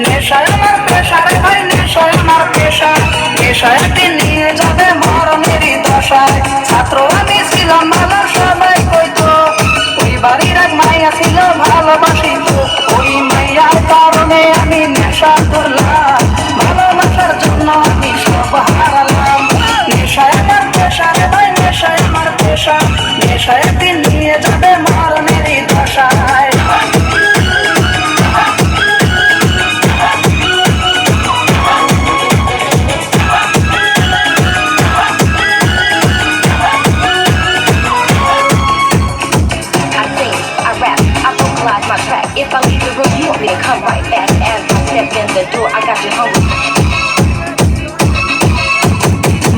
নেশায় আমার পেশা রে ভাই, নেশায় আমার পেশা, নেশায় দিন নিয়ে যাবে মরণেরই দশায়। ছাত্র আমি ছিলাম ভালো, সবাই কইতো ওই বাড়ির এক মাইয়া ছিল ভালোবাসিত। ওই মাইয়ার কারণে আমি নেশা করলাম, ভালোবাসার জন্য আমি সব হারালাম। নেশায় আমার পেশা রে ভাই, নেশায় আমার পেশা, নেশায় দিন নিয়ে যাবে মরণেরই দশায়। If I leave the room, you want me to come right back. As I step in the door, I got you hungry.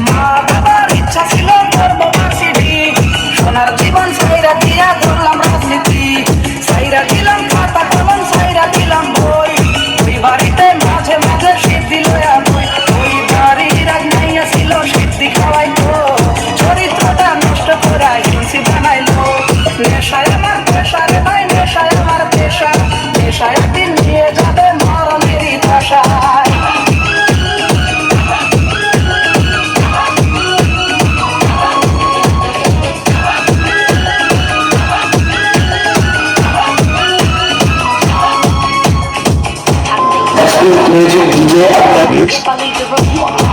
মা বাবার ইচ্ছা ছিল করবো ভার্সিটি, সোনার জীবন সাইরা দিয়া ধরলাম রাজনীতি। সাইরা দিলাম খাতা কলম, সাইরা দিলাম বই, ওই বাড়িতে মাঝে মাঝে সিদ্ধি লয়া বই। ওই বাড়ির এক মাইয়া ছিল সিদ্ধি খাওয়াইতো, চরিত্রটা নষ্ট করা হিংসি বানাইলো। নেশায় আমার পেশা রে ভাই, নেশায় আমার পেশা, নেশায় একদিন নিয়ে যাবে মরণেরই দশায়। If I leave the room, you want me to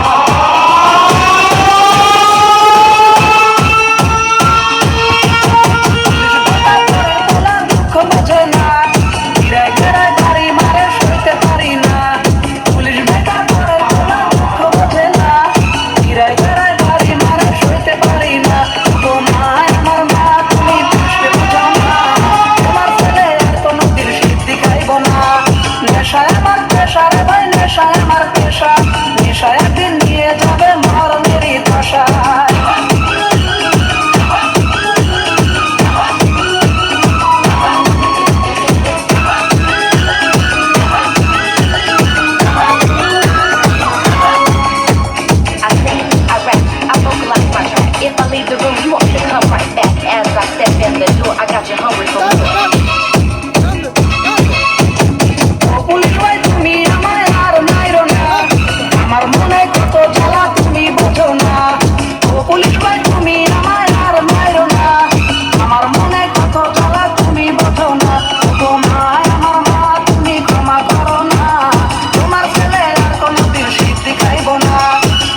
নেশায় আমার পেশা রে ভাই, নেশায় আমার পেশা, নেশায় একদিন নিয়ে যাবে মরণেরই দশায়। I sing, I rap, I vocalize my track. If I leave the room, you want me to come right back. As I step in the door, I got you hungry for more. Police ভাই তুমি আমায় আর মাইরো না, আমার মনে কত জ্বালা তুমি বোঝো না। ও পুলিশ ভাই তুমি আমায় আর মাইরো না, আমার মনে কত জ্বালা তুমি বোঝো না। তোমায় আমার মা তুমি ক্ষমা করো না, তোমার ছেলে আর কোনোদিন সিদ্ধি খাইব না।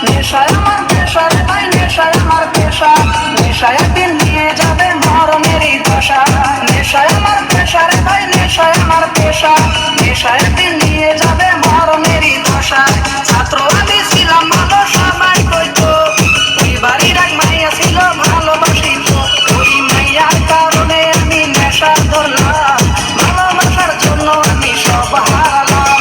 নেশায় আমার পেশা রে ভাই, নেশায় আমার পেশা, নেশায় একদিন নিয়ে যাবে মরণেরই দশা। নেশায় আমার পেশা রে ভাই, নেশায় আমার পেশা, নেশায় একদিন নিয়ে যাবে মরণেরই দশা। ছাত্র আমি ছিলাম ভালো, সবাই কইতো ওই বাড়ির এক মাইয়া ছিল ভালোবাসিত। ওই মাইয়ার কারণে আমি নেশা ধরলাম, ভালোবাসার জন্য আমি সব হারালাম।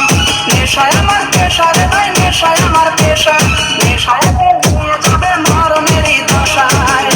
নেশায় আমার পেশা রে ভাই, নেশায় আমার পেশা, নেশায় একদিন নিয়ে যাবে মরণেরই দশায়।